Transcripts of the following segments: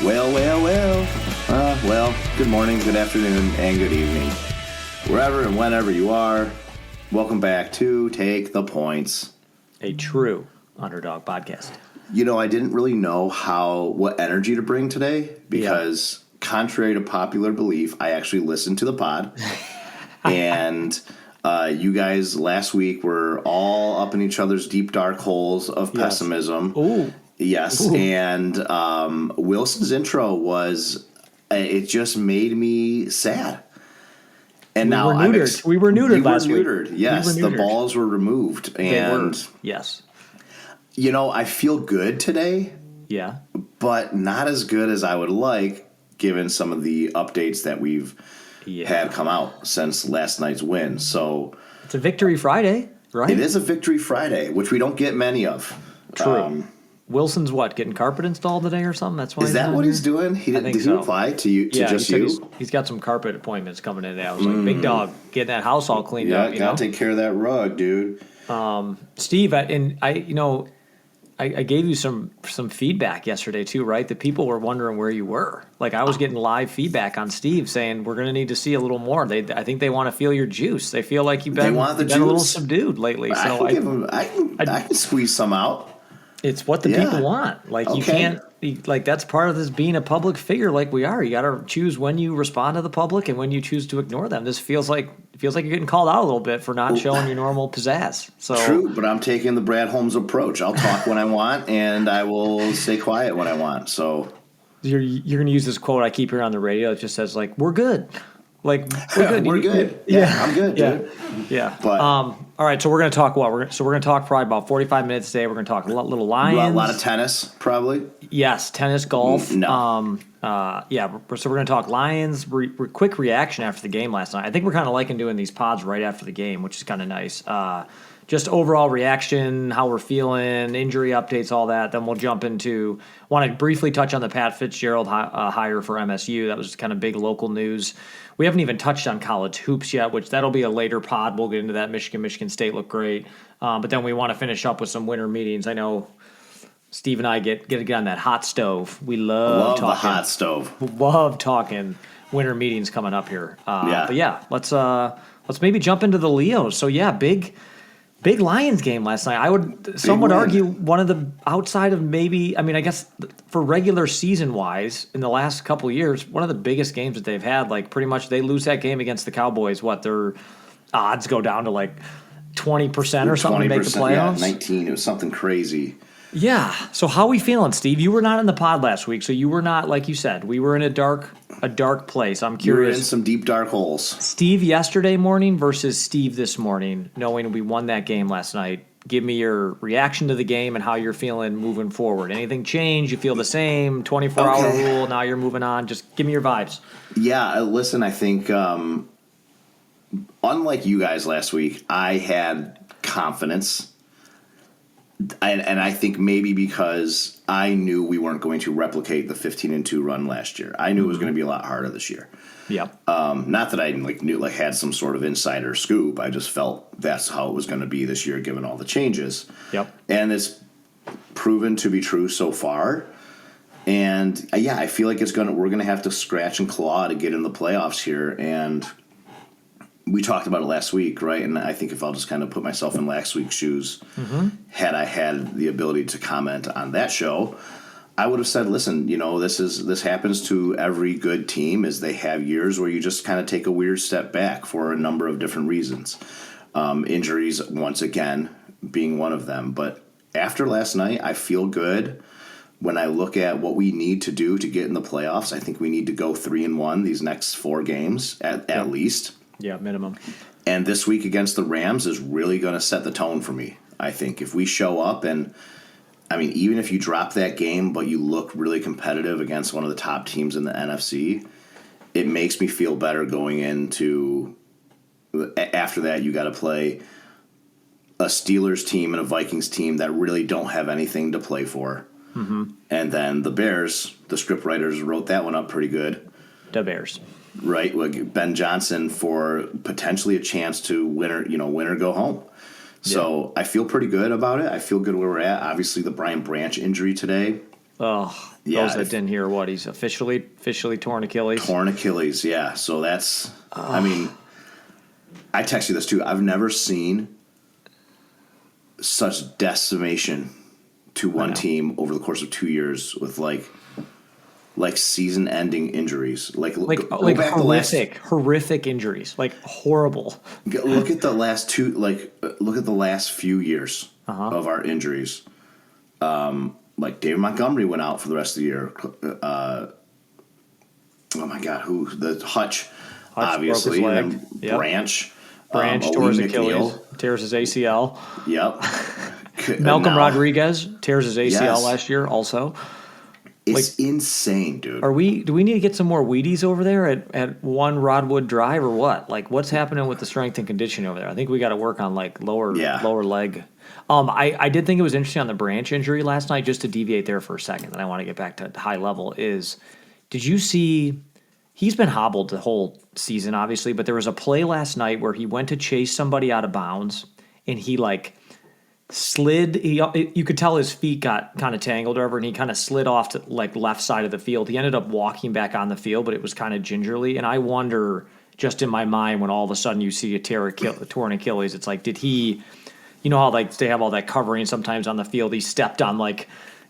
Well, good morning, good afternoon, and good evening. Wherever and whenever you are, welcome back to Take the Points. A true underdog podcast. You know, I didn't really know what energy to bring today because, contrary to popular belief, I actually listened to the pod. And you guys last week were all up in each other's deep, dark holes of pessimism. Ooh. Yes, Ooh. And Wilson's intro it just made me sad. And we were neutered. We were neutered last week. Yes, the balls were removed. And they were. Yes. You know, I feel good today. Yeah. But not as good as I would like, given some of the updates that we've had come out since last night's win. So it's a Victory Friday, right? It is a Victory Friday, which we don't get many of. True. Wilson's getting carpet installed today or something? That's why. Is that what he's doing? Did he apply to you? To just you? He's got some carpet appointments coming in. I was like, big dog, get that house all cleaned up. Yeah, gotta take care of that rug, dude. Steve, I gave you some feedback yesterday too, right? The people were wondering where you were. Like I was getting live feedback on Steve saying we're going to need to see a little more. I think they want to feel your juice. They feel like you've been a little subdued lately. So I can squeeze some out. It's what the people want. Like you can't. Like that's part of this being a public figure, like we are. You got to choose when you respond to the public and when you choose to ignore them. This feels like you're getting called out a little bit for not showing your normal pizzazz. So true, but I'm taking the Brad Holmes approach. I'll talk when I want, and I will stay quiet when I want. So you're going to use this quote I keep hearing on the radio. It just says like, "We're good." Like we're good. We're good. Yeah, I'm good, dude. Yeah. But all right, so we're going to talk what? We're going to talk probably about 45 minutes today. We're going to talk a little Lions. A lot of tennis, probably. Yes, tennis, golf. No. So we're going to talk Lions. Quick reaction after the game last night. I think we're kind of liking doing these pods right after the game, which is kind of nice. Just overall reaction, how we're feeling, injury updates, all that. Then we'll jump into. Want to briefly touch on the Pat Fitzgerald hire for MSU. That was kind of big local news. We haven't even touched on college hoops yet, which that'll be a later pod. We'll get into that. Michigan State looked great. But then we want to finish up with some winter meetings. I know Steve and I get on that hot stove. We love talking. The hot stove. Love talking winter meetings coming up here. But let's maybe jump into the Leos. So yeah, big Lions game last night. I would argue one of the outside of maybe. I mean, I guess for regular season wise, in the last couple of years, one of the biggest games that they've had. Like pretty much, they lose that game against the Cowboys. Their odds go down to like 20% or something to make the playoffs. 19. It was something crazy. Yeah. So how are we feeling, Steve? You were not in the pod last week, so you were not, like you said, we were in a dark place. I'm curious. You were in some deep, dark holes. Steve yesterday morning versus Steve this morning, knowing we won that game last night. Give me your reaction to the game and how you're feeling moving forward. Anything change? You feel the same? 24-hour rule, now you're moving on. Just give me your vibes. Yeah, listen, I think unlike you guys last week, I had confidence. And I think maybe because I knew we weren't going to replicate the 15-2 run last year. I knew it was going to be a lot harder this year. Yep. Not that I had some sort of insider scoop. I just felt that's how it was going to be this year, given all the changes. Yep. And it's proven to be true so far. And I feel like we're going to have to scratch and claw to get in the playoffs here. And we talked about it last week, right? And I think if I'll just kind of put myself in last week's shoes, had I had the ability to comment on that show, I would have said, listen, this happens to every good team, is they have years where you just kind of take a weird step back for a number of different reasons. Injuries, once again, being one of them. But after last night, I feel good. When I look at what we need to do to get in the playoffs, I think we need to go 3-1 these next 4 games at least. Yeah, minimum. And this week against the Rams is really going to set the tone for me, I think. If we show up and, even if you drop that game but you look really competitive against one of the top teams in the NFC, it makes me feel better going into – after that, you got to play a Steelers team and a Vikings team that really don't have anything to play for. Mm-hmm. And then the Bears, the script writers wrote that one up pretty good. The Bears. Right, Ben Johnson for potentially a chance to win or go home. So I feel pretty good about it. I feel good where we're at. Obviously, the Brian Branch injury today Yeah, those that didn't hear what he's officially torn Achilles. Torn Achilles, yeah. So that's, I mean, I text you this too. I've never seen such decimation to one team over the course of 2 years with like season-ending injuries. Like back horrific injuries, like horrible. Look at the last look at the last few years of our injuries. Like David Montgomery went out for the rest of the year. Oh my God, Hutch obviously, broke his and leg. then Branch. Branch tore his Achilles, McNeil. tears his ACL. Yep. Malcolm Rodriguez tears his ACL last year also. It's insane, dude. Do we need to get some more Wheaties over there at one Rodwood Drive or what? Like, what's happening with the strength and conditioning over there? I think we got to work on like lower leg. I did think it was interesting on the Branch injury last night, just to deviate there for a second, and I want to get back to high level, did you see he's been hobbled the whole season, obviously, but there was a play last night where he went to chase somebody out of bounds, and he like slid. You could tell his feet got kind of tangled over, and he kind of slid off to like left side of the field. He ended up walking back on the field, but it was kind of gingerly. And I wonder, just in my mind, when all of a sudden you see a torn Achilles, it's like, did he? You know how like they have all that covering sometimes on the field. He stepped on like,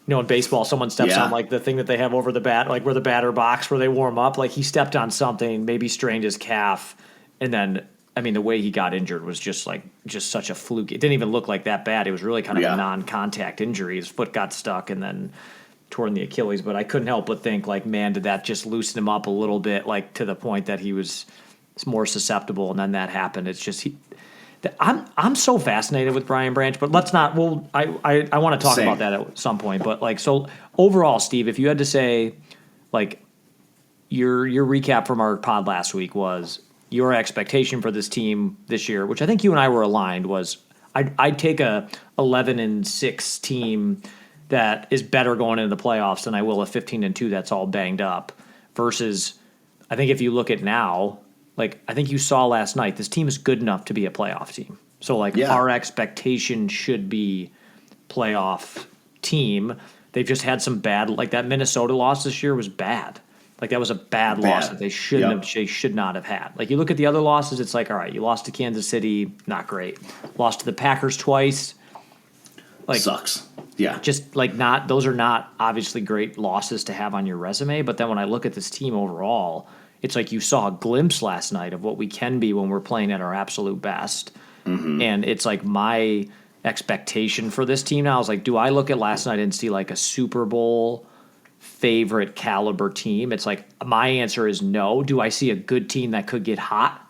in baseball, someone steps on like the thing that they have over the bat, like where the batter box where they warm up. Like he stepped on something, maybe strained his calf, and then. I mean, the way he got injured was just such a fluke. It didn't even look like that bad. It was really kind of a non-contact injury. His foot got stuck and then torn the Achilles. But I couldn't help but think, like, man, did that just loosen him up a little bit, like to the point that he was more susceptible, and then that happened. It's just I'm so fascinated with Brian Branch, but let's not. Well, I want to talk about that at some point. But like, so overall, Steve, if you had to say, like, your recap from our pod last week was. Your expectation for this team this year, which I think you and I were aligned, was I'd take a 11-6 team that is better going into the playoffs than I will a 15-2 that's all banged up. Versus, I think if you look at now, like I think you saw last night, this team is good enough to be a playoff team. So like our expectation should be playoff team. They've just had some bad, like that Minnesota loss this year was bad. Like that was a bad loss that they should not have had. Like you look at the other losses, it's like, all right, you lost to Kansas City, not great. Lost to the Packers twice. Like sucks. Yeah. Just like those are not obviously great losses to have on your resume. But then when I look at this team overall, it's like you saw a glimpse last night of what we can be when we're playing at our absolute best. Mm-hmm. And it's like my expectation for this team now is like, do I look at last night and see like a Super Bowl favorite caliber team? It's like my answer is no. Do I see a good team that could get hot,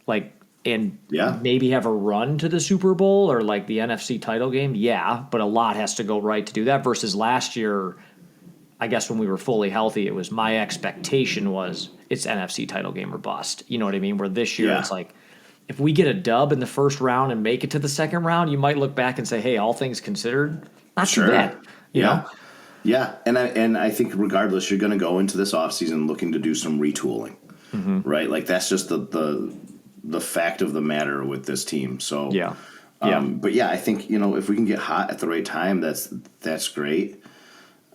like and maybe have a run to the Super Bowl or like the NFC title game? Yeah, but a lot has to go right to do that. Versus last year, I guess when we were fully healthy, it was my expectation was it's NFC title game or bust. You know what I mean? Where this year it's like if we get a dub in the first round and make it to the second round, you might look back and say, hey, all things considered, not too bad. You know? Yeah, and I think regardless, you're going to go into this offseason looking to do some retooling, right? Like that's just the fact of the matter with this team. So but I think if we can get hot at the right time, that's great.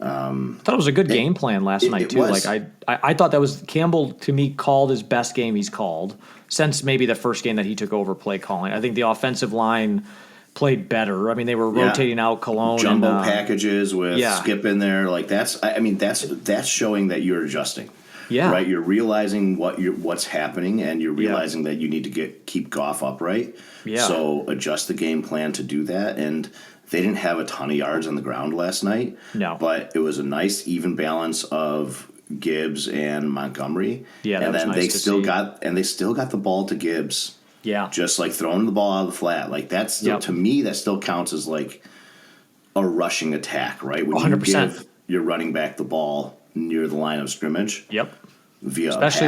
I thought it was a good game plan last night too. Like I thought that was Campbell to me called his best game he's called since maybe the first game that he took over play calling. I think the offensive line played better. I mean, they were rotating out Cologne. Jumbo packages with Skip in there. Like that's showing that you're adjusting. Yeah. Right. You're realizing what's happening, and you're realizing that you need to keep Goff upright. Yeah. So adjust the game plan to do that. And they didn't have a ton of yards on the ground last night. No. But it was a nice even balance of Gibbs and Montgomery. Yeah. And then they still got the ball to Gibbs. Yeah, just like throwing the ball out of the flat, like that's still, to me, that still counts as like a rushing attack, right? When 100%. You give your running back the ball near the line of scrimmage. Yep. Especially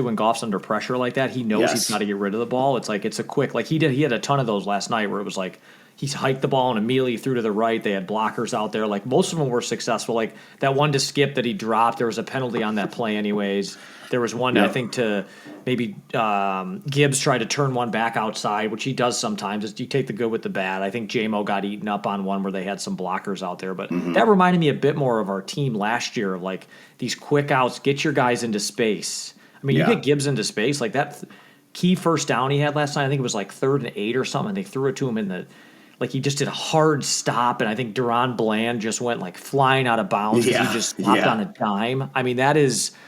when Goff's under pressure like that, he knows he's got to get rid of the ball. It's like it's a quick, like he had a ton of those last night where it was like he's hiked the ball and immediately threw to the right. They had blockers out there. Like, most of them were successful. Like, that one to Skip that he dropped, there was a penalty on that play anyways. There was one, I think, to maybe Gibbs tried to turn one back outside, which he does sometimes. You take the good with the bad. I think J-Mo got eaten up on one where they had some blockers out there. But that reminded me a bit more of our team last year, of like these quick outs, get your guys into space. I mean, you get Gibbs into space. Like that key first down he had last night, I think it was like 3rd and 8 or something. They threw it to him in the – like he just did a hard stop, and I think Duron Bland just went like flying out of bounds because he just stopped on a dime. I mean, that is –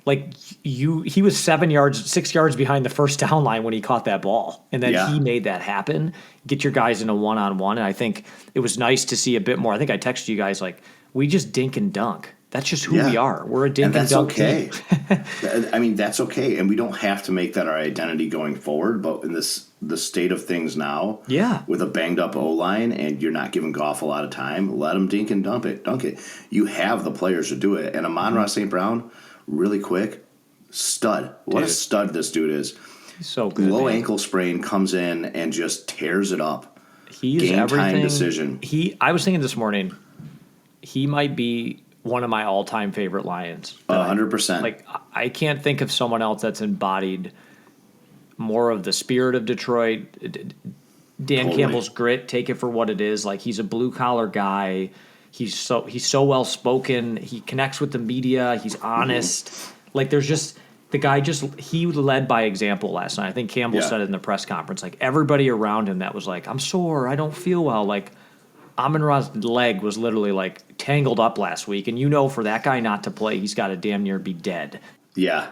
like he was 6 yards behind the first down line when he caught that ball. And then he made that happen. Get your guys in a one-on-one. And I think it was nice to see a bit more. I think I texted you guys like, we just dink and dunk. That's just who we are. We're a dink and dunk team. I mean, that's okay. And we don't have to make that our identity going forward. But in the state of things now, with a banged up O-line and you're not giving Goff a lot of time, let him dink and dunk it. You have the players to do it. And Amon-Ra St. Brown, really quick, stud. What a stud this dude is. He's so good. Low ankle sprain, comes in and just tears it up. He's Game everything. Time decision. I was thinking this morning, he might be one of my all-time favorite Lions. 100%. Like, I can't think of someone else that's embodied more of the spirit of Detroit. Dan Campbell's grit, take it for what it is. Like, he's a blue-collar guy. He's so well spoken. He connects with the media. He's honest. Like, there's just the guy. He led by example last night. I think Campbell said it in the press conference. Like, everybody around him that was like, "I'm sore. I don't feel well." Like, Amon-Ra's leg was literally like tangled up last week, and for that guy not to play, he's got to damn near be dead. Yeah.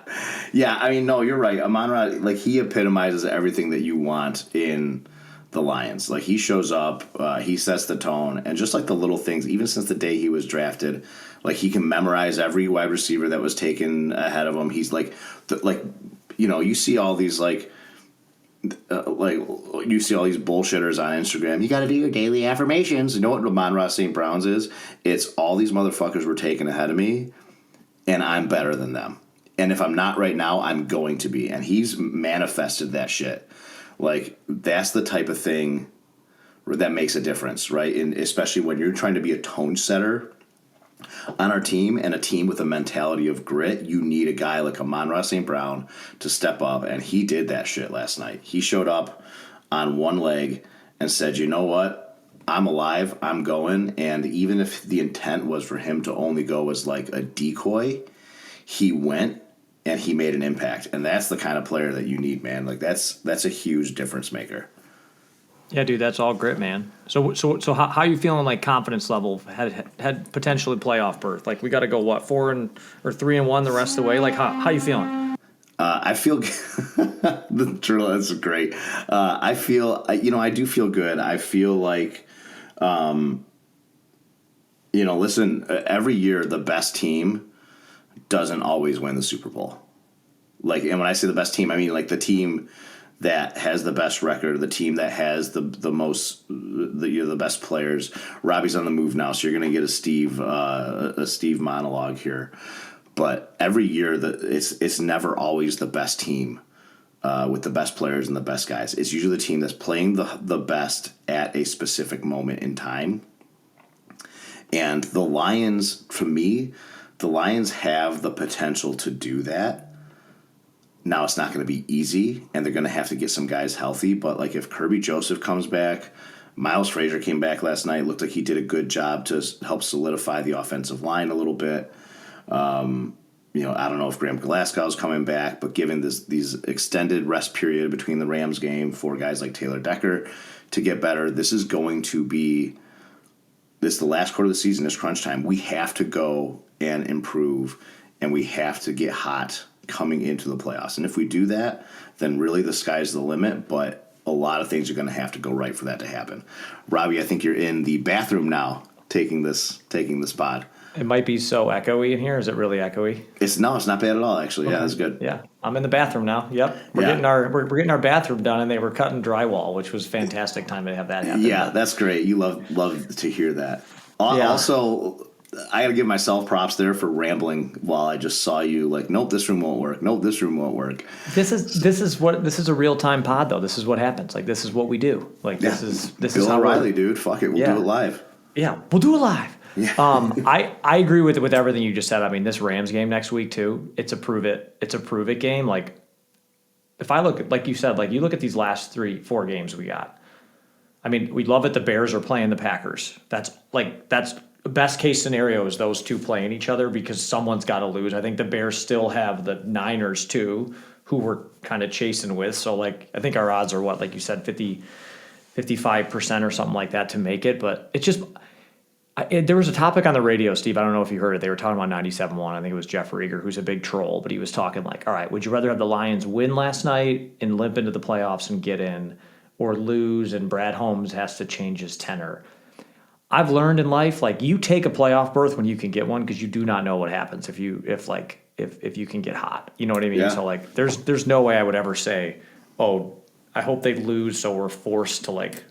I mean, no, you're right. Amon-Ra, like, he epitomizes everything that you want in the Lions. Like, he shows up, he sets the tone, and just like the little things, even since the day he was drafted, like, he can memorize every wide receiver that was taken ahead of him. He's like, you see all these you see all these bullshitters on Instagram. You got to do your daily affirmations. You know what Amon-Ra St. Brown's is? It's all these motherfuckers were taken ahead of me, and I'm better than them. And if I'm not right now, I'm going to be. And he's manifested that shit. Like, that's the type of thing that makes a difference, right? And especially when you're trying to be a tone setter on our team, and a team with a mentality of grit, you need a guy like Amon-Ra St. Brown to step up, and he did that shit last night. He showed up on one leg and said, "You know what? I'm alive. I'm going." And even if the intent was for him to only go as like a decoy, he went and he made an impact. And that's the kind of player that you need, man. Like, that's a huge difference maker. Yeah, dude, that's all grit, man. So how you feeling, like, confidence level had potentially playoff berth? Like, we got to go 3-1 the rest of the way. Like, how you feeling? I feel that's great. I do feel good. I feel like, listen, every year the best team doesn't always win the Super Bowl. Like, and when I say the best team, I mean like the team that has the best record, the team that has the best players. Robbie's on the move now, so you're going to get a Steve monologue here. But every year, it's never always the best team with the best players and the best guys. It's usually the team that's playing the best at a specific moment in time. And the Lions, for me, the Lions have the potential to do that. Now, it's not going to be easy, and they're going to have to get some guys healthy. But, like, if Kirby Joseph comes back, Miles Frazier came back last night, looked like he did a good job to help solidify the offensive line a little bit. I don't know if Graham Glasgow's coming back, but given these extended rest period between the Rams game for guys like Taylor Decker to get better, this is the last quarter of the season, is crunch time. We have to go and improve, and we have to get hot coming into the playoffs. And if we do that, then really the sky's the limit, but a lot of things are going to have to go right for that to happen. Robbie, I think you're in the bathroom now taking this pod. It might be so echoey in here. Is it really echoey? It's not bad at all, actually. Okay. Yeah, that's good. Yeah, I'm in the bathroom now. Yep, we're getting our bathroom done, and they were cutting drywall, which was fantastic time to have that happen. Yeah, that's great. You love to hear that. Also, I got to give myself props there for rambling while I just saw you like, nope, this room won't work. Nope, this room won't work. This is a real time pod though. This is what happens. Like this is what we do. Like this is Bill how O'Reilly, dude. Fuck it, we'll do it live. Yeah, we'll do it live. Yeah. I agree with everything you just said. I mean, this Rams game next week too. It's a prove it game. Like if I look, like you said, like you look at these last 3-4 games we got. I mean, we love it. The Bears are playing the Packers. That's best case scenario is those two playing each other because someone's got to lose. I think the Bears still have the Niners too, who we're kind of chasing with. So like, I think our odds are what, like you said, 55% or something like that to make it. But it's just, there was a topic on the radio, Steve. I don't know if you heard it. They were talking about 97.1. I think it was Jeff Rieger, who's a big troll, but he was talking like, all right, would you rather have the Lions win last night and limp into the playoffs and get in, or lose and Brad Holmes has to change his tenor? I've learned in life, like you take a playoff berth when you can get one because you do not know what happens if you can get hot. You know what I mean? Yeah. So like there's no way I would ever say, oh, I hope they lose so we're forced to like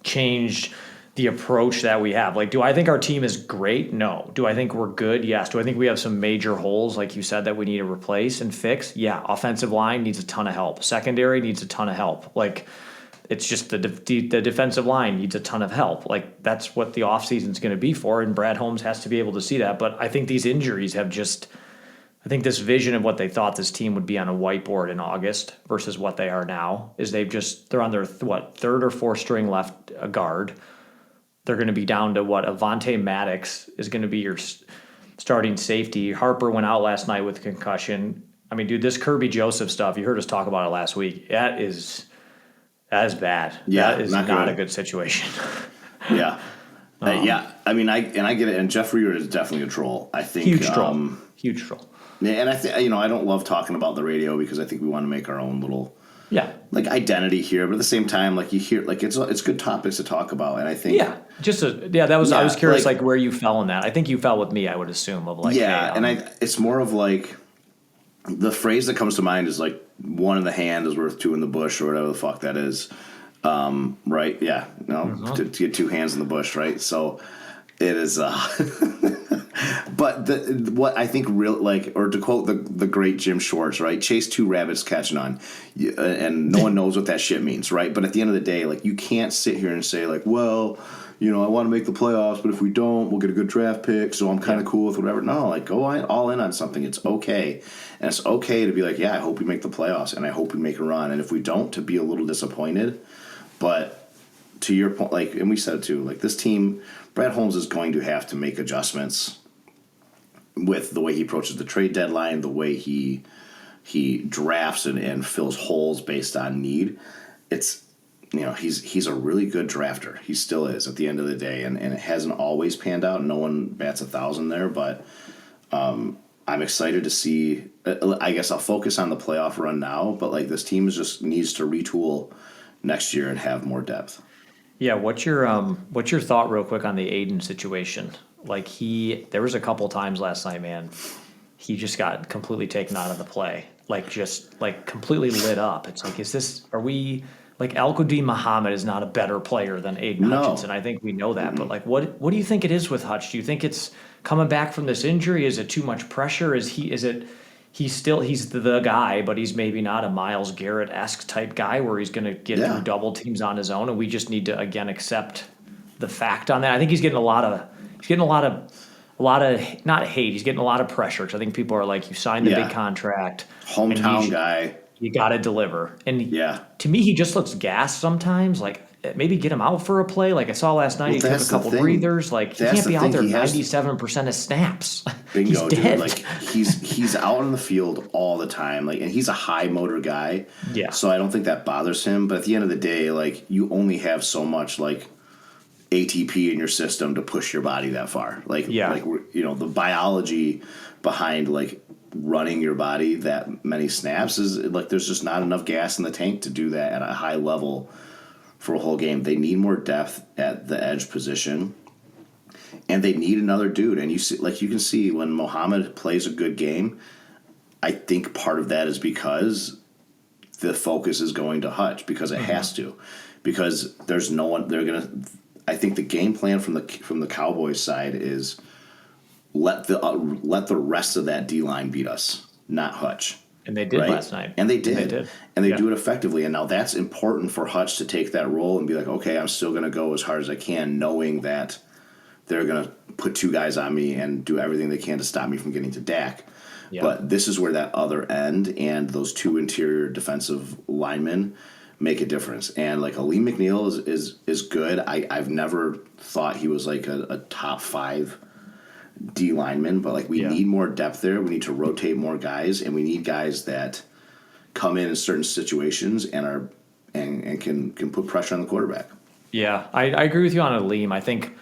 change the approach that we have. Like, do I think our team is great? No. Do I think we're good? Yes. Do I think we have some major holes, like you said, that we need to replace and fix? Yeah. Offensive line needs a ton of help. Secondary needs a ton of help. Like, it's just the defensive line needs a ton of help. Like, that's what the offseason is going to be for, and Brad Holmes has to be able to see that. But I think these injuries have just – I think this vision of what they thought this team would be on a whiteboard in August versus what they are now is they're on their, third or fourth string left guard. They're going to be down to Avonte Maddox is going to be your starting safety. Harper went out last night with concussion. I mean, dude, this Kirby Joseph stuff, you heard us talk about it last week. That is bad. Yeah, that is not a good situation. Yeah. Yeah. I mean, I get it. And Jeff Reader is definitely a troll. I think huge troll. Huge troll. And I think, I don't love talking about the radio because I think we want to make our own little identity here, but at the same time, like you hear, like it's good topics to talk about, and I think I was curious like where you fell in that. I think you fell with me, I would assume, of like it's more of like the phrase that comes to mind is like one in the hand is worth two in the bush or whatever the fuck that is, right? Yeah, to get two hands in the bush, right? So it is. But what I think or to quote the great Jim Schwartz, right? Chase two rabbits, catch none, and no one knows what that shit means, right? But at the end of the day, like you can't sit here and say like, well, I want to make the playoffs, but if we don't, we'll get a good draft pick, so I'm kind of cool with whatever. No, like go all in on something. It's okay, and it's okay to be like, yeah, I hope we make the playoffs, and I hope we make a run, and if we don't, to be a little disappointed. But to your point, like, and we said it too, like this team, Brad Holmes is going to have to make adjustments with the way he approaches the trade deadline, the way he drafts and fills holes based on need. It's he's a really good drafter. He still is at the end of the day, and it hasn't always panned out. No one bats 1,000 there, but I'm excited to see. I guess I'll focus on the playoff run now, but like this team just needs to retool next year and have more depth. Yeah, what's your thought real quick on the Aiden situation? Like there was a couple times last night, man, he just got completely taken out of the play. Like just like completely lit up. It's like, are we like Al-Qadim Muhammad is not a better player than Aiden Hutchinson. I think we know that. But like what do you think it is with Hutch? Do you think it's coming back from this injury? Is it too much pressure? He's the guy, but he's maybe not a Myles Garrett-esque type guy where he's going to get through double teams on his own, and we just need to again accept the fact on that. I think he's getting a lot of not hate. He's getting a lot of pressure because I think people are like, you signed the big contract, hometown guy, you got to deliver. And to me, he just looks gassed sometimes. Like maybe get him out for a play. Like I saw last night, he took a couple breathers. Like he can't be out there 97% of snaps. Bingo, he's dead. Dude. Like he's out on the field all the time. Like, and he's a high motor guy. Yeah. So I don't think that bothers him. But at the end of the day, like you only have so much like ATP in your system to push your body that far. Like the biology behind like running your body that many snaps is like there's just not enough gas in the tank to do that at a high level for a whole game. They need more depth at the edge position, and they need another dude. And you can see when Muhammad plays a good game, I think part of that is because the focus is going to Hutch because it has to, because there's no one. I think the game plan from the Cowboys side is let the rest of that D line beat us, not Hutch. And they did right? last night. And they did. And they Yeah. do it effectively. And now that's important for Hutch to take that role and be like, okay, I'm still going to go as hard as I can, knowing that they're going to put two guys on me and do everything they can to stop me from getting to Dak. Yeah. But this is where that other end and those two interior defensive linemen make a difference. And like Aleem McNeil is good. I've never thought he was like a top 5 D lineman, but like we need more depth there. We need to rotate more guys, and we need guys that come in certain situations and are and can put pressure on the quarterback. Yeah, I agree with you on Aleem. I think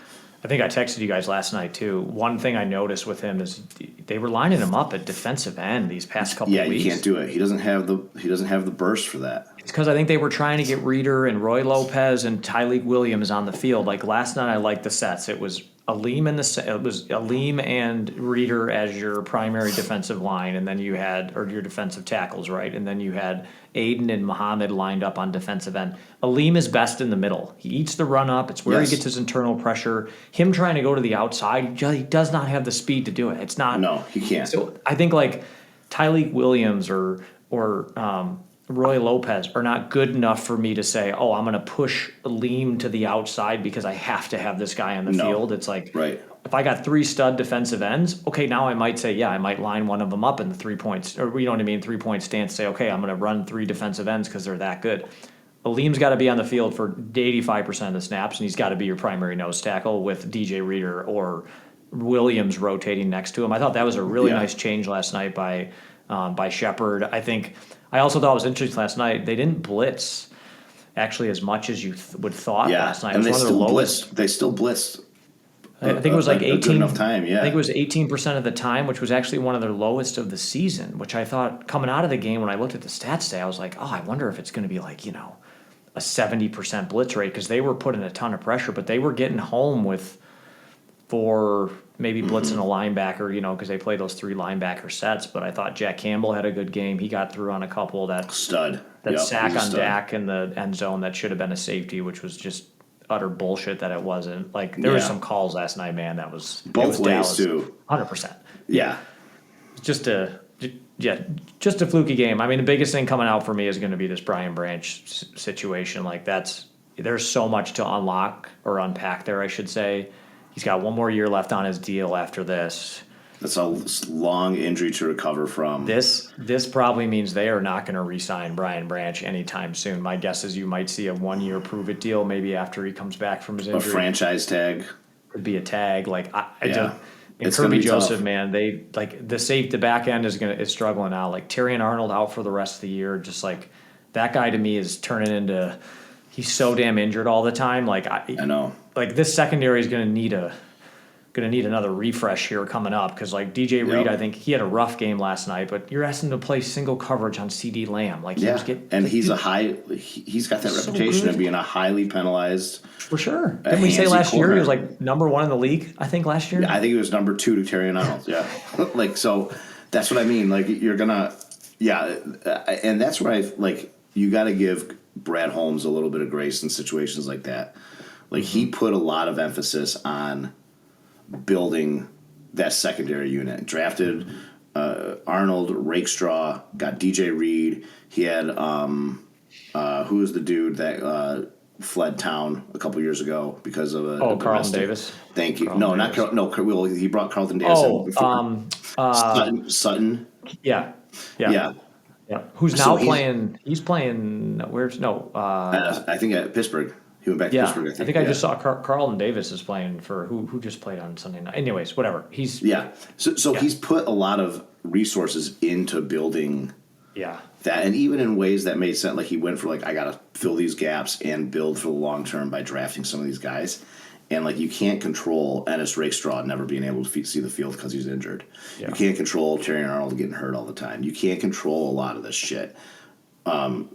I texted you guys last night too. One thing I noticed with him is they were lining him up at defensive end these past couple of weeks. You can't do it. He doesn't have the burst for that. It's because I think they were trying to get Reeder and Roy Lopez and Tyleek Williams on the field. Like last night, I liked the sets. It was Aleem and Reeder as your primary defensive line, and then you had your defensive tackles, right? And then you had Aiden and Muhammad lined up on defensive end. Aleem is best in the middle. He eats the run up. It's where he gets his internal pressure. Him trying to go to the outside, he does not have the speed to do it. It's not. No, he can't. So I think like Tyleek Williams or Roy Lopez are not good enough for me to say, oh, I'm going to push Aleem to the outside because I have to have this guy on the field. It's like, if I got 3 stud defensive ends, okay, now I might say, I might line one of them up in the 3 points, or you know what I mean, 3-point stance, say, okay, I'm going to run 3 defensive ends because they're that good. Aleem's got to be on the field for 85% of the snaps, and he's got to be your primary nose tackle with DJ Reeder or Williams rotating next to him. I thought that was a really nice change last night by Shepard. I also thought it was interesting last night. They didn't blitz actually as much as you would thought last night. And it was one of their lowest. They still blitzed. I think it was like 18 enough time. Yeah, I think it was 18% of the time, which was actually one of their lowest of the season. Which I thought coming out of the game when I looked at the stats today, I was like, I wonder if it's going to be like a 70% blitz rate because they were putting a ton of pressure, but they were getting home with 4. Maybe blitzing a linebacker, because they play those 3 linebacker sets. But I thought Jack Campbell had a good game. He got through on a couple. That stud. That sack on Dak in the end zone that should have been a safety, which was just utter bullshit that it wasn't. Like there was some calls last night, man. That was both ways too. 100%. Yeah. Just a fluky game. I mean, the biggest thing coming out for me is going to be this Brian Branch situation. Like there's so much to unlock or unpack there, I should say. He's got 1 more year left on his deal after this. That's a long injury to recover from. This probably means they are not going to re-sign Brian Branch anytime soon. My guess is you might see a 1-year prove-it deal maybe after he comes back from his injury. A franchise tag. Could be a tag. Like It's Kirby Joseph, tough. Man, they like the back end is struggling out. Like Terrion Arnold out for the rest of the year. Just like that guy to me is turning into. He's so damn injured all the time. Like I know. Like this secondary is going to need another refresh here coming up because like DJ Reed, I think he had a rough game last night, but you're asking him to play single coverage on CD Lamb. Like he's got that reputation of being a highly penalized. For sure. Didn't we say last year he was like number 1 in the league? I think last year. Yeah, I think he was number 2 to Terrion Arnold. Yeah, like so. That's what I mean. Like you're gonna, and that's where you got to give Brad Holmes a little bit of grace in situations like that. Like he put a lot of emphasis on building that secondary unit. Drafted Arnold, Rakestraw, got DJ Reed. He had who was the dude that fled town a couple years ago because of a Carlton Davis. Thank you. Not Carlton. No, well, he brought Carlton Davis. Sutton. Yeah. Who's now playing? He's playing. I think at Pittsburgh. He went back to Pittsburgh. I think I just saw Carlton Davis is playing for who just played on Sunday night. Anyways, whatever. So he's put a lot of resources into building. Yeah. That, and even in ways that made sense, like he went for I got to fill these gaps and build for the long term by drafting some of these guys. And you can't control Ennis Rakestraw never being able to see the field because he's injured. Yeah. You can't control Terrion Arnold getting hurt all the time. You can't control a lot of this shit.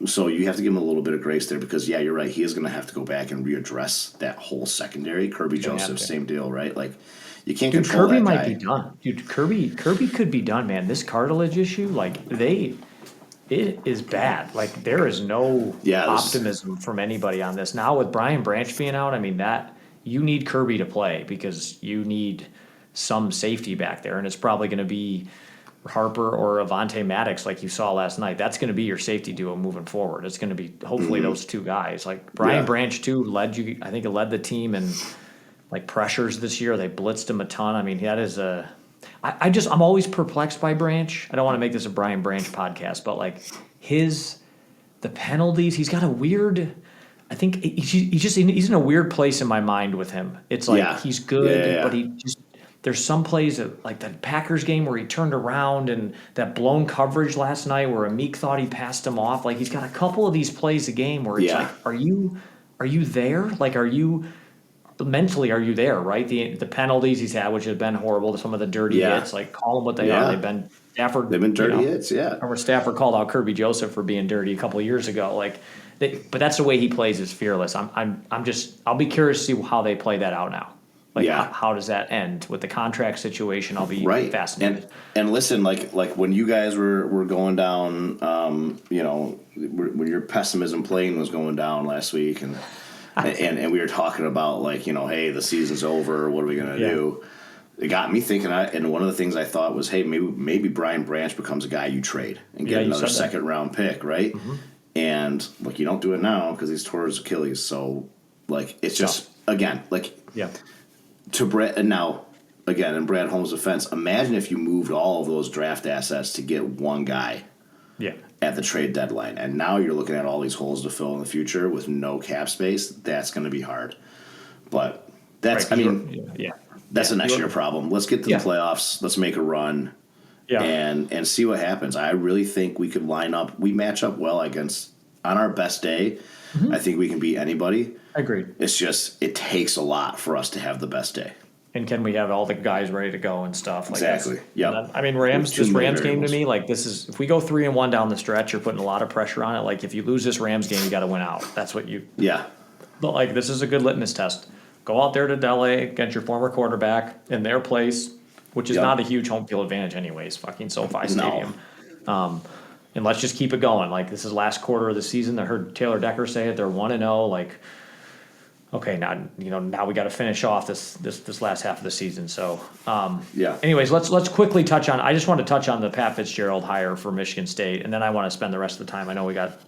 So you have to give him a little bit of grace there because, you're right. He is going to have to go back and readdress that whole secondary. Kirby Joseph, same deal, right? Like you can't control Kirby that might guy. Be done. Dude, Kirby could be done, man. This cartilage issue, it is bad. Like there is no optimism from anybody on this. Now with Brian Branch being out, I mean that you need Kirby to play because you need some safety back there, and it's probably going to be Harper or Avonte Maddox like you saw last night. That's going to be your safety duo moving forward. It's going to be hopefully those two guys. Like Brian Branch too led you. I think it led the team in like pressures this year. They blitzed him a ton. I mean, that is a. I'm always perplexed by Branch. I don't want to make this a Brian Branch podcast, but like the penalties, he's got a weird. I think he's in a weird place in my mind with him. It's like he's good, but he just. There's some plays like that Packers game where he turned around and that blown coverage last night where Amik thought he passed him off. Like he's got a couple of these plays a game where it's like, are you there? Like, are you there? Right. The penalties he's had, which have been horrible. Some of the dirty hits, like call them what they are. They've been Stafford. They've been dirty hits. Yeah. Remember Stafford called out Kirby Joseph for being dirty a couple of years ago. Like, but that's the way he plays is fearless. I'll be curious to see how they play that out now. Like, how does that end with the contract situation? I'll be fascinated. And listen, like when you guys were going down, when your pessimism plane was going down last week, and we were talking about like, hey, the season's over. What are we gonna do? It got me thinking. And one of the things I thought was, hey, maybe Brian Branch becomes a guy you trade and get another second round pick, right? Mm-hmm. And like you don't do it now because he's tore his Achilles. So like it's just again like To Brett, and now, again, in Brad Holmes' defense, imagine if you moved all of those draft assets to get one guy at the trade deadline. And now you're looking at all these holes to fill in the future with no cap space. That's going to be hard. But that's, that's a next year problem. Let's get to the playoffs. Let's make a run and see what happens. I really think we could line up. We match up well against, on our best day, I think we can beat anybody. Agreed. It's just it takes a lot for us to have the best day. And can we have all the guys ready to go and stuff? Like exactly. Yeah. I mean, this Rams game to me, like this is if we go 3-1 down the stretch, you're putting a lot of pressure on it. Like if you lose this Rams game, you got to win out. That's what you. Yeah. But like this is a good litmus test. Go out there to LA against your former quarterback in their place, which is not a huge home field advantage, anyways. Fucking SoFi Stadium. And let's just keep it going. Like this is last quarter of the season. I heard Taylor Decker say it. They're 1-0. Like. Okay, now we got to finish off this last half of the season. So, Anyways, let's quickly touch on. I just want to touch on the Pat Fitzgerald hire for Michigan State, and then I want to spend the rest of the time. I know we got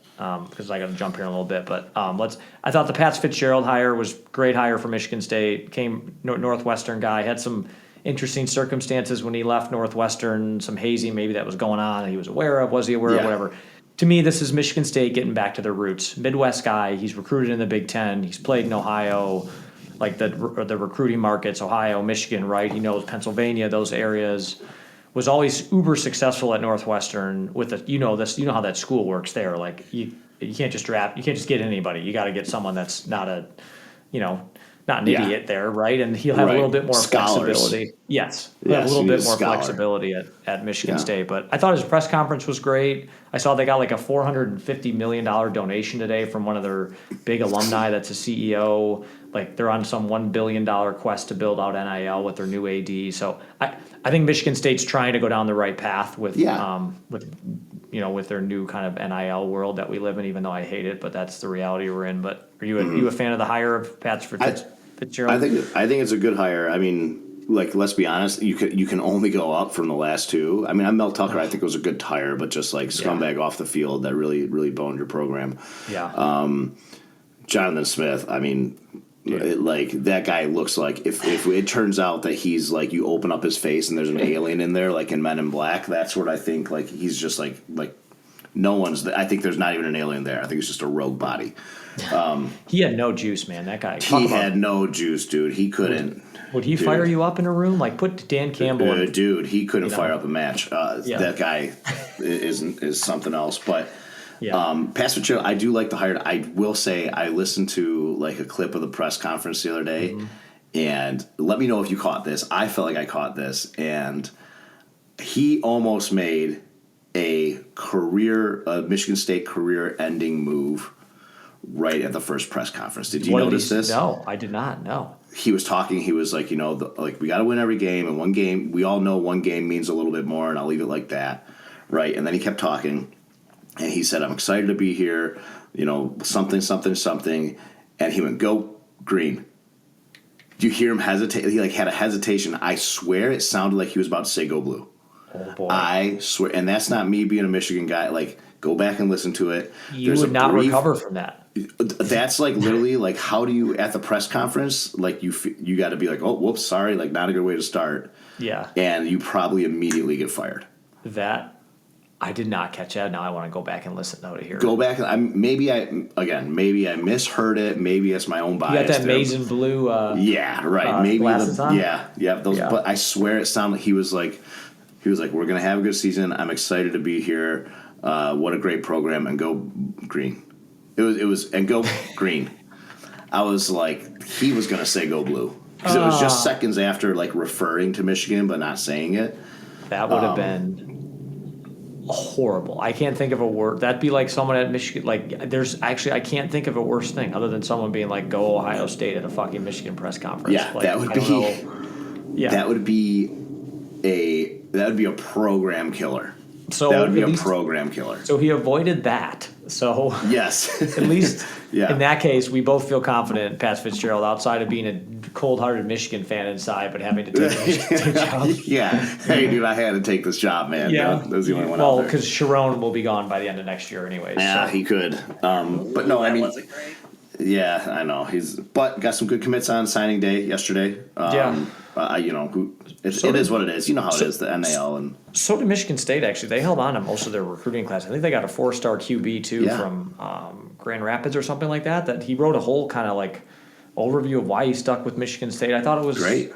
because I got to jump here in a little bit, but I thought the Pat Fitzgerald hire was great hire for Michigan State. Came Northwestern guy, had some interesting circumstances when he left Northwestern, some hazing maybe that was going on that he was aware of. Was he aware of whatever? To me, this is Michigan State getting back to their roots. Midwest guy. He's recruited in the Big Ten. He's played in Ohio, like the recruiting markets, Ohio, Michigan, right? He knows Pennsylvania, those areas. Was always uber successful at Northwestern with how that school works there. Like you can't just get anybody. You got to get someone that's not an idiot there, right? And he'll have a little bit more flexibility. Yes, have a little bit more flexibility at Michigan State. But I thought his press conference was great. I saw they got like a $450 million donation today from one of their big alumni that's a CEO. Like they're on some $1 billion quest to build out NIL with their new AD. So I think Michigan State's trying to go down the right path with their new kind of NIL world that we live in, even though I hate it, but that's the reality we're in. But are you a fan of the hire of Pat Fitzgerald? I think it's a good hire. I mean, like let's be honest, you can only go up from the last two. I mean, Mel Tucker, I think was a good hire, but just like scumbag off the field that really boned your program. Yeah. Jonathan Smith, I mean, like that guy looks like if it turns out that he's like you open up his face and there's an alien in there like in Men in Black, that's what I think. Like he's just like no one's. I think there's not even an alien there. I think it's just a rogue body. He had no juice, man. That guy. He had no juice, dude. He couldn't. Would he fire you up in a room? Like put Dan Campbell in. Dude, he couldn't fire up a match. That guy is something else. But Pat Fitzgerald, I do like the hire. I will say I listened to like a clip of the press conference the other day, and let me know if you caught this. I felt like I caught this, and he almost made a Michigan State career-ending move right at the first press conference. Did you notice this? No, I did not. No. He was talking. He was like, we got to win every game, and one game, we all know one game means a little bit more, and I'll leave it like that, right? And then he kept talking, and he said, I'm excited to be here, something, something, something, and he went, go green. you hear him hesitate? He like had a hesitation. I swear it sounded like he was about to say "Go Blue." Oh boy! I swear, and that's not me being a Michigan guy. Like, go back and listen to it. You would not recover from that. That's like literally like, how do you at the press conference? Like you got to be like, oh, whoops, sorry, like not a good way to start. Yeah, and you probably immediately get fired. That I did not catch that. Now I want to go back and listen to it here. Go back. Maybe I misheard it. Maybe it's my own bias. You got that maize and blue. Yeah, right. Maybe glasses on? Yeah. Those. Yeah. But I swear it sounded like he was like, we're gonna have a good season. I'm excited to be here. What a great program, and go green. It was and go green. I was like, he was gonna say go blue because it was just seconds after like referring to Michigan but not saying it. That would have been horrible. I can't think of a word. That'd be like someone at Michigan. Like, I can't think of a worse thing other than someone being like, "Go Ohio State" at a fucking Michigan press conference. Yeah, like, that would be. Yeah, that would be a program killer. So that would be a program killer. So he avoided that. So yes, at least in that case, we both feel confident, Pat Fitzgerald, outside of being a cold-hearted Michigan fan inside, but having to take the Michigan State job. Yeah, hey dude, I had to take this job, man. Yeah, that was the only one. Well, because Sharon will be gone by the end of next year, anyways. Yeah, so. He could. But no, I mean, wasn't great. Yeah, I know but got some good commits on signing day yesterday. It is what it is. You know how it is, the NAL and. So did Michigan State, actually. They held on to most of their recruiting class. I think they got a 4-star QB, too, from Grand Rapids or something like that. That he wrote a whole kind of, like, overview of why he stuck with Michigan State. I thought it was... Great.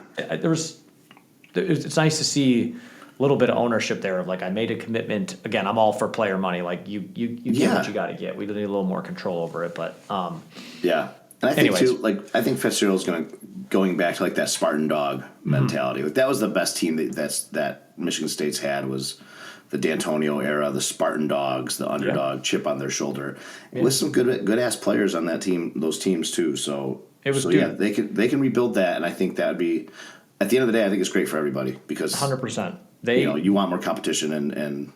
It's nice to see a little bit of ownership there of, like, I made a commitment. Again, I'm all for player money. Like, you get what you got to get. We need a little more control over it, but... yeah. And I think, too, I think Fitzgerald's going back to, like, that Spartan dog mentality. Like, that was the best team that Michigan State's had was the D'Antonio era, the Spartan dogs, the underdog chip on their shoulder. With some good-ass players on that team, those teams, too. So, they can rebuild that, and I think that would be... At the end of the day, I think it's great for everybody because 100%. You want more competition, and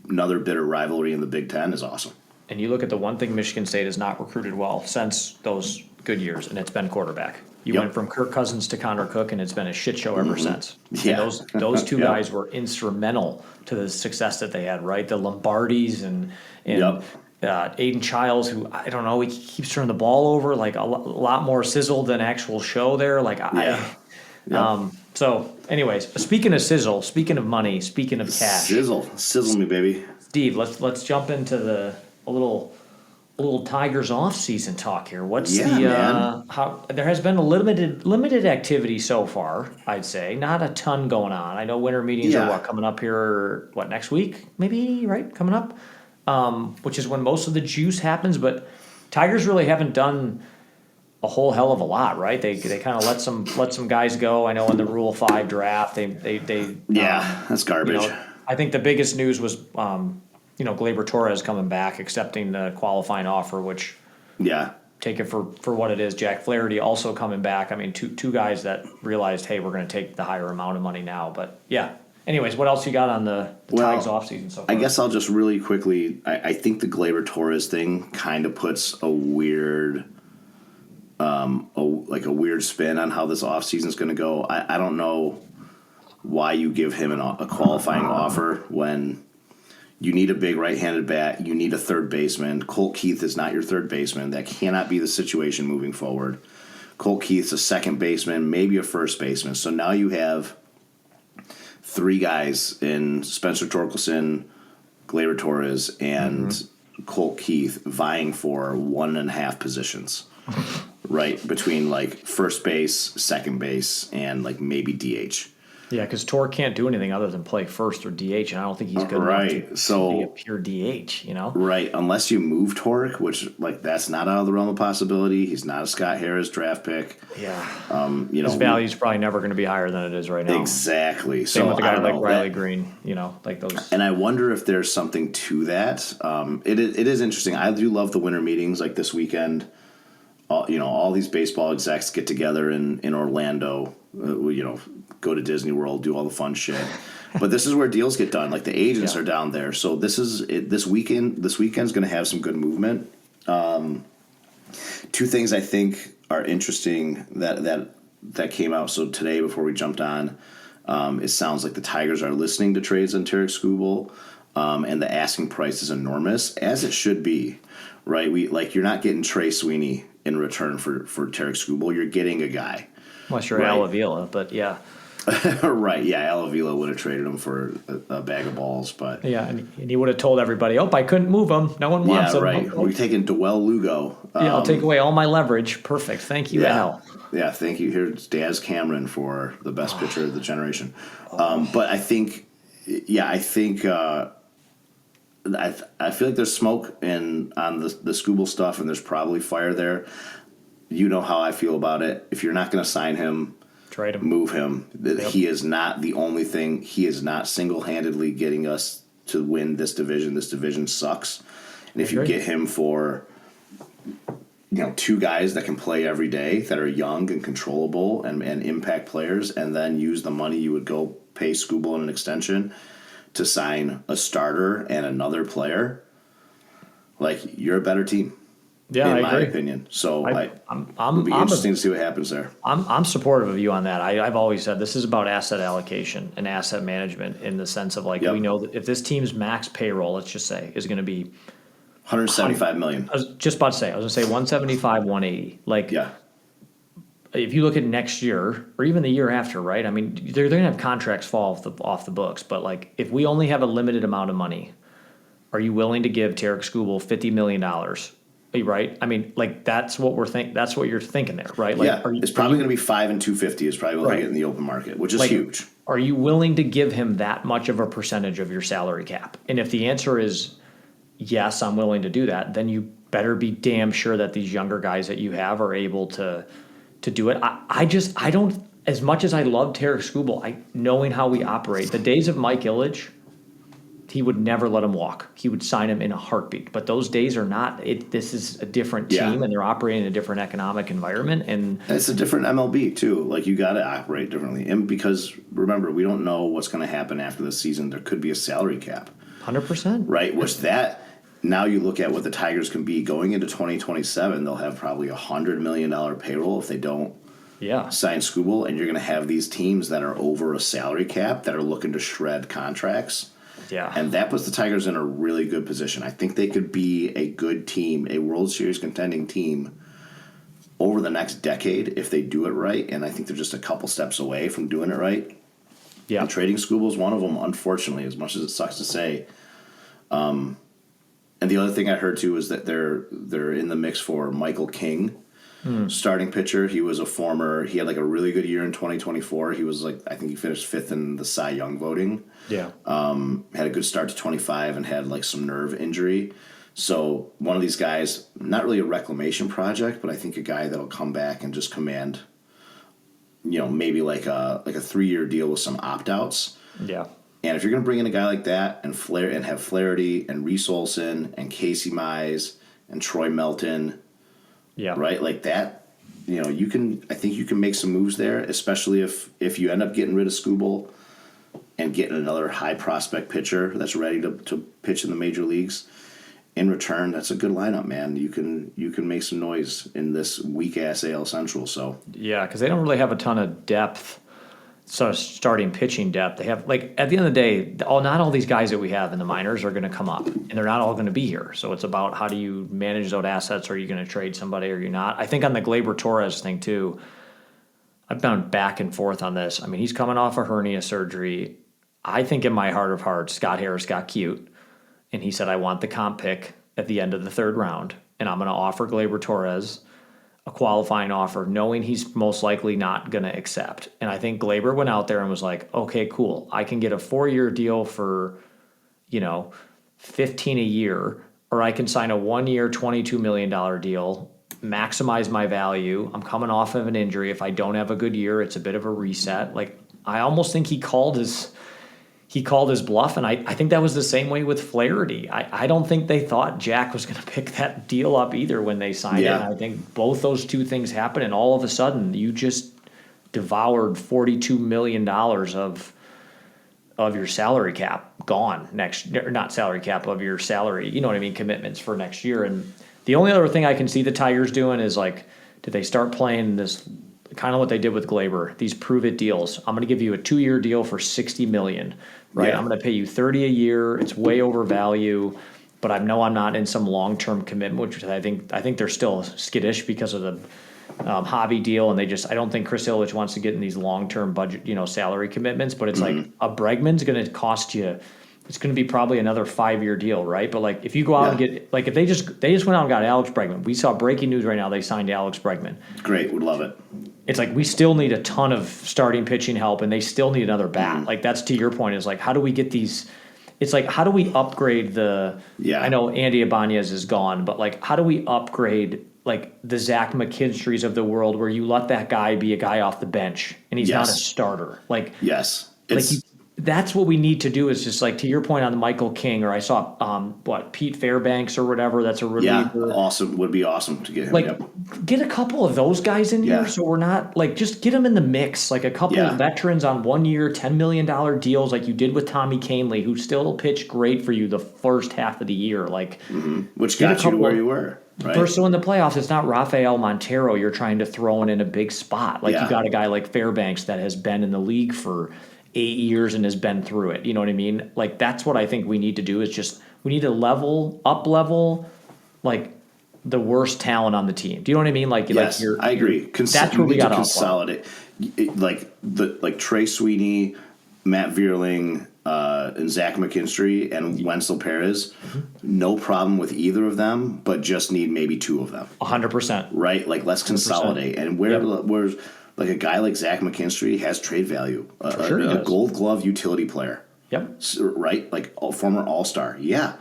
another bitter rivalry in the Big Ten is awesome. And you look at the one thing Michigan State has not recruited well since those good years, and it's been quarterback. You went from Kirk Cousins to Connor Cook, and it's been a shit show ever since. Yeah. And those two guys were instrumental to the success that they had, right? The Lombardis and Aiden Childs, who, I don't know, he keeps turning the ball over, like a lot more sizzle than actual show there. Like, so, anyways, speaking of sizzle, speaking of money, speaking of cash. Sizzle me, baby. Steve, let's jump into a little Tigers off-season talk here. What's how there has been a limited activity so far, I'd say. Not a ton going on. I know winter meetings are coming up here next week, maybe, right? Coming up. Which is when most of the juice happens, but Tigers really haven't done a whole hell of a lot, right? They kind of let some guys go. I know in the Rule 5 draft, they that's garbage. I think the biggest news was Gleyber Torres coming back, accepting the qualifying offer, which take it for what it is. Jack Flaherty also coming back. I mean, two guys that realized, hey, we're going to take the higher amount of money now. But anyways, what else you got on the Tigers offseason so far? I guess I'll just really quickly. I think the Gleyber Torres thing kind of puts a weird. A weird spin on how this offseason is going to go. I don't know why you give him a qualifying offer when you need a big right-handed bat, you need a third baseman. Colt Keith is not your third baseman. That cannot be the situation moving forward. Colt Keith's a second baseman, maybe a first baseman. So now you have three guys in Spencer Torkelson, Gleyber Torres, and Colt Keith vying for 1.5 positions. Right, between like first base, second base, and like maybe DH. Yeah, because Torque can't do anything other than play first or DH, and I don't think he's good enough to be a pure DH, Right, unless you move Torque, which like that's not out of the realm of possibility. He's not a Scott Harris draft pick. Yeah. His value's probably never going to be higher than it is right now. Exactly. Same with a guy like Riley Green, like those. And I wonder if there's something to that. It is interesting. I do love the winter meetings like this weekend. All these baseball execs get together in Orlando, go to Disney World, do all the fun shit. But this is where deals get done. Like the agents are down there. So this weekend. This weekend's going to have some good movement. Two things I think are interesting that that came out. So today, before we jumped on, it sounds like the Tigers are listening to trades on Tarek Skubal, and the asking price is enormous, as it should be, right? You're not getting Trey Sweeney in return for Tarek Skubal. You're getting a guy. Unless you're right? Al Avila, but yeah. Right, yeah, Al Avila would have traded him for a bag of balls, but Yeah, and he would have told everybody, "Oh, I couldn't move him. No one wants him." right. Oh, We're taking Dwell Lugo. yeah, I'll take away all my leverage. Perfect. Thank you, Al. Yeah, thank you. Here's Daz Cameron for the best pitcher of the generation. But I think, I feel like there's smoke on the Skubal stuff, and there's probably fire there. You know how I feel about it. If you're not going to sign him, Trade him. move him. Yep. He is not the only thing. He is not single-handedly getting us to win this division. This division sucks. And if you get him for, two guys that can play every day, that are young and controllable and impact players, and then use the money you would go pay Skubal in an extension to sign a starter and another player, you're a better team. Yeah, in I my agree. opinion. So it'll be interesting to see what happens there. I'm supportive of you on that. I've always said this is about asset allocation and asset management in the sense of we know that if this team's max payroll, let's just say, is going to be $175 million. I was just about to say, 175, 180. If you look at next year or even the year after, right? I mean, they're going to have contracts fall off the books, but if we only have a limited amount of money, are you willing to give Tarek Skubal $50 million? Right? I mean, that's what we're thinking. That's what you're thinking there, right? It's probably going to be $5 and $250 is probably what they get in the open market, which is huge. Are you willing to give him that much of a percentage of your salary cap? And if the answer is yes, I'm willing to do that, then you better be damn sure that these younger guys that you have are able to do it. I don't, as much as I love Tarek Skubal, knowing how we operate, the days of Mike Ilitch, he would never let him walk. He would sign him in a heartbeat. But those days are not. This is a different team, and they're operating in a different economic environment. And it's a different MLB too. You got to operate differently. And because remember, we don't know what's going to happen after the season. There could be a salary cap. 100%. Right. Which now you look at what the Tigers can be going into 2027. They'll have probably $100 million payroll if they don't sign Skubal, and you're going to have these teams that are over a salary cap that are looking to shred contracts. Yeah. And that puts the Tigers in a really good position. I think they could be a good team, a World Series contending team over the next decade if they do it right. And I think they're just a couple steps away from doing it right. Yeah. And trading Skubal is one of them, unfortunately, as much as it sucks to say. And the other thing I heard, too, is that they're in the mix for Michael King, starting pitcher. He was he had a really good year in 2024. He was I think he finished 5th in the Cy Young voting. Yeah. Had a good start to 25 and had some nerve injury. So one of these guys, not really a reclamation project, but I think a guy that'll come back and just command, maybe a 3-year deal with some opt-outs. Yeah. And if you're going to bring in a guy like that and have Flaherty and Reese Olson and Casey Mize and Troy Melton, right, that, I think you can make some moves there, especially if you end up getting rid of Skubal and getting another high prospect pitcher that's ready to pitch in the major leagues. In return, that's a good lineup, man. You can make some noise in this weak ass AL Central. So yeah, because they don't really have a ton of depth. So starting pitching depth, they have at the end of the day, not all these guys that we have in the minors are going to come up, and they're not all going to be here. So it's about how do you manage those assets? Are you going to trade somebody or you're not? I think on the Gleyber Torres thing too, I've gone back and forth on this. I mean, he's coming off a hernia surgery. I think in my heart of hearts, Scott Harris got cute, and he said, I want the comp pick at the end of the 3rd round, and I'm going to offer Gleyber Torres a qualifying offer, knowing he's most likely not going to accept. And I think Gleyber went out there and was like, okay, cool. I can get a 4-year deal for, $15 a year, or I can sign a 1-year, $22 million deal, maximize my value. I'm coming off of an injury. If I don't have a good year, it's a bit of a reset. I almost think he called his bluff, and I think that was the same way with Flaherty. I don't think they thought Jack was going to pick that deal up either when they signed it. And I think both those two things happened, and all of a sudden you just devoured $42 million of your salary cap gone not salary cap, of your salary, commitments for next year. And the only other thing I can see the Tigers doing is do they start playing this kind of what they did with Glaber, these prove it deals. I'm going to give you a 2-year deal for $60 million, right? Yeah. I'm going to pay you $30 a year. It's way over value, but I know I'm not in some long-term commitment, which I think they're still skittish because of the hobby deal, and I don't think Chris Ilitch wants to get in these long-term budget, salary commitments. But it's like a Bregman's going to cost you. It's going to be probably another 5-year deal, right? But like if you go out and get if they just went out and got Alex Bregman. We saw breaking news right now. They signed Alex Bregman. Great, would love it. It's like we still need a ton of starting pitching help, and they still need another bat. Like that's to your point. Is like how do we get these? It's like how do we upgrade the? Yeah. I know Andy Ibanez is gone, but like how do we upgrade like the Zach McKinstry's of the world, where you let that guy be a guy off the bench and he's not a starter? Like yes, that's what we need to do. Is just like to your point on the Michael King, or I saw Pete Fairbanks or whatever. That's a reliever. Yeah, awesome. Would be awesome to get him. Like get a couple of those guys in here, so we're not like just get them in the mix. Like a couple of veterans on 1 year, $10 million deals, like you did with Tommy Kahnle, who still pitched great for you the first half of the year. Like which got you to where you were. Right. So in the playoffs, it's not Rafael Montero you're trying to throw in a big spot. Like you got a guy like Fairbanks that has been in the league for 8 years and has been through it. You know what I mean? Like that's what I think we need to do is just we need to level like the worst talent on the team. Do you know what I mean? Like yes, I agree. That's where we got to consolidate. Like Trey Sweeney, Matt Vierling, and Zach McKinstry and Wenzel Perez, no problem with either of them, but just need maybe 2 of them. 100%. Right? Like let's consolidate. And where's like a guy like Zach McKinstry has trade value, a Gold Glove utility player. Yep. Right, like a former All-Star. Yeah,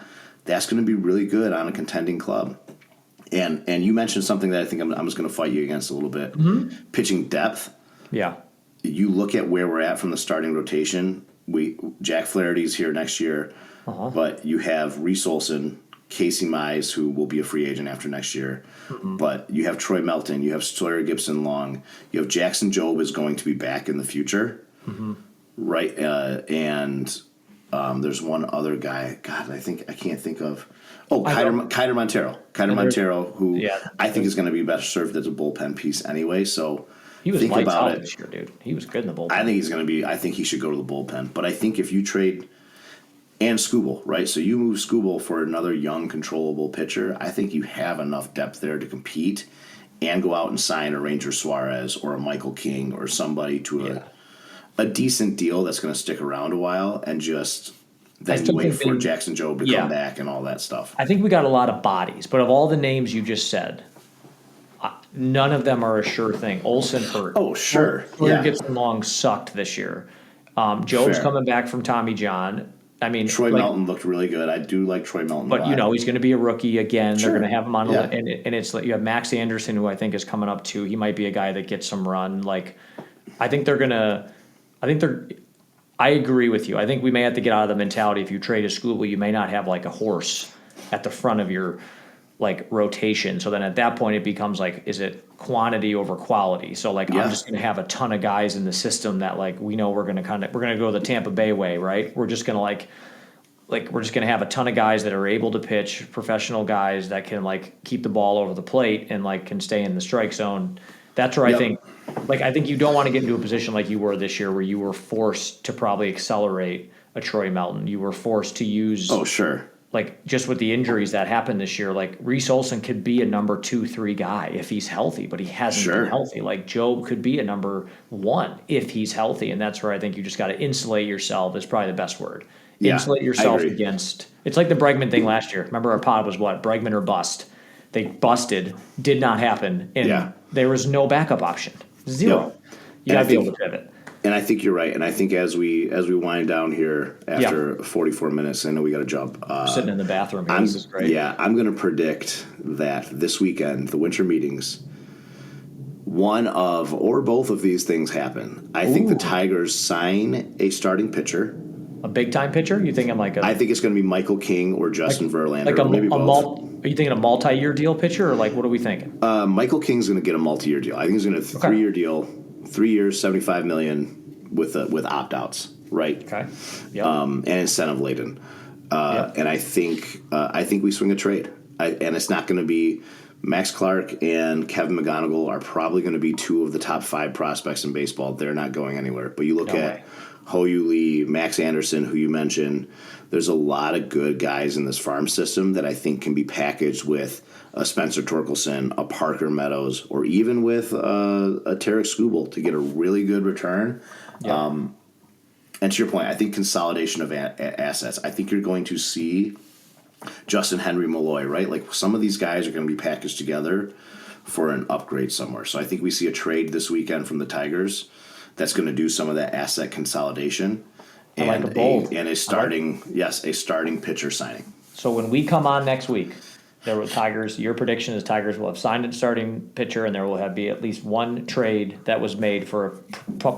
that's going to be really good on a contending club. And you mentioned something that I think I'm just going to fight you against a little bit. Pitching depth. Yeah. You look at where we're at from the starting rotation. Jack Flaherty's here next year, but you have Reese Olson, Casey Mize, who will be a free agent after next year. But you have Troy Melton, you have Sawyer Gibson Long, you have Jackson Jobe is going to be back in the future, right? And there's one other guy. God, I can't think of. Oh, Kiter Montero. Montero, who I think is going to be better served as a bullpen piece anyway. So he was lights out this year, dude. He was good in the bullpen. I think he should go to the bullpen. But I think if you trade and Skubal, right? So you move Skubal for another young, controllable pitcher. I think you have enough depth there to compete and go out and sign a Ranger Suarez or a Michael King or somebody to a decent deal that's going to stick around a while, and just then you wait for Jackson Jobe to come back and all that stuff. I think we got a lot of bodies, but of all the names you just said, none of them are a sure thing. Olsen hurt. Oh, sure. Gibson Long sucked this year. Jobe's coming back from Tommy John. I mean, Troy Melton looked really good. I do like Troy Melton, but he's going to be a rookie again. Sure. They're going to have him on, and it's like you have Max Anderson, who I think is coming up too. He might be a guy that gets some run. Like, I agree with you. I think we may have to get out of the mentality if you trade a Skubal, you may not have like a horse at the front of your like rotation. So then at that point it becomes like, is it quantity over quality? So like I'm just going to have a ton of guys in the system that like we know we're going to go the Tampa Bay way, right? We're just going to we're just going to have a ton of guys that are able to pitch, professional guys that can like keep the ball over the plate and like can stay in the strike zone. That's where I think you don't want to get into a position like you were this year where you were forced to probably accelerate a Troy Melton. You were forced to use like just with the injuries that happened this year, like Reese Olson could be a number 2, 3 guy if he's healthy, but he hasn't been healthy. Like Jobe could be a number 1 if he's healthy. And that's where I think you just got to insulate yourself is probably the best word. Insulate yourself against, it's like the Bregman thing last year. Remember our pod was what? Bregman or bust. They busted, did not happen. And there was no backup option. 0. You got to be able to pivot. And I think you're right. And I think as we wind down here after 44 minutes, I know we got to jump. Sitting in the bathroom here. This is great. Yeah, I'm going to predict that this weekend, the winter meetings, one of or both of these things happen. I think the Tigers sign a starting pitcher. A big-time pitcher? You thinking like I think it's going to be Michael King or Justin Verlander. Like or maybe both. Are you thinking a multi-year deal pitcher, or like what are we thinking? Michael King's going to get a multi-year deal. I think he's going to get a 3-year deal. 3 years, $75 million with opt-outs, right? Okay. Yep. And incentive laden. And I think we swing a trade. And it's not going to be Max Clark and Kevin McGonigal are probably going to be 2 of the top 5 prospects in baseball. They're not going anywhere. But you look at Ho-Yu Lee, Max Anderson, who you mentioned, there's a lot of good guys in this farm system that I think can be packaged with a Spencer Torkelson, a Parker Meadows, or even with a Tarek Skubal to get a really good return. Yeah. And to your point, I think consolidation of assets. I think you're going to see Justin Henry Malloy, right? Like some of these guys are going to be packaged together for an upgrade somewhere. So I think we see a trade this weekend from the Tigers that's going to do some of that asset consolidation and a starting pitcher signing. So when we come on next week, there will Tigers. Your prediction is Tigers will have signed a starting pitcher, and there will be at least one trade that was made for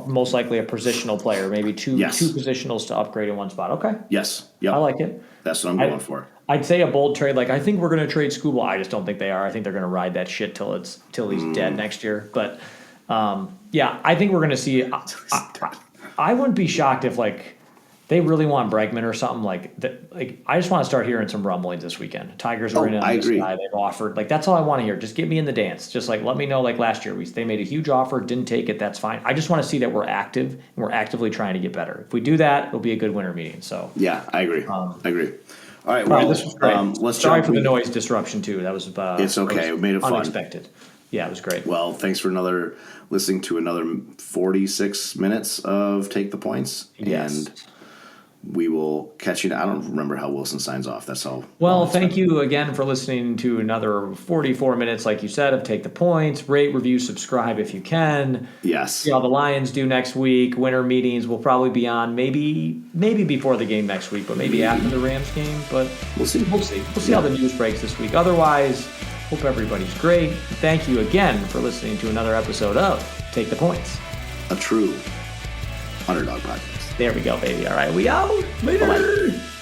most likely a positional player, maybe two positionals to upgrade in one spot. Okay. Yes. Yep. I like it. That's what I'm going for. I'd say a bold trade. Like I think we're going to trade Skubal. I just don't think they are. I think they're going to ride that shit till he's dead next year. But I think we're going to see. I wouldn't be shocked if like they really want Bregman or something like that. Like I just want to start hearing some rumblings this weekend. Tigers are in on this guy. They've offered. Like that's all I want to hear. Just get me in the dance. Just like let me know. Like last year, they made a huge offer, didn't take it. That's fine. I just want to see that we're active and we're actively trying to get better. If we do that, it'll be a good winter meeting. So yeah, I agree. I agree. All right, well, this was great. Let's Sorry for the noise disruption too. That was it's okay. We made it fun. Unexpected. Yeah, it was great. Well, thanks for listening to another 46 minutes of Take the Points. Yes. And we will catch you. I don't remember how Wilson signs off. That's all. Well, thank you again for listening to another 44 minutes, like you said, of Take the Points. Rate, review, subscribe if you can. Yes. See how the Lions do next week. Winter meetings will probably be on maybe before the game next week, but maybe after the Rams game. But we'll see. We'll see how the news breaks this week. Otherwise, hope everybody's great. Thank you again for listening to another episode of Take the Points. A true underdog podcast. There we go, baby. All right, we out. Later. Bye-bye.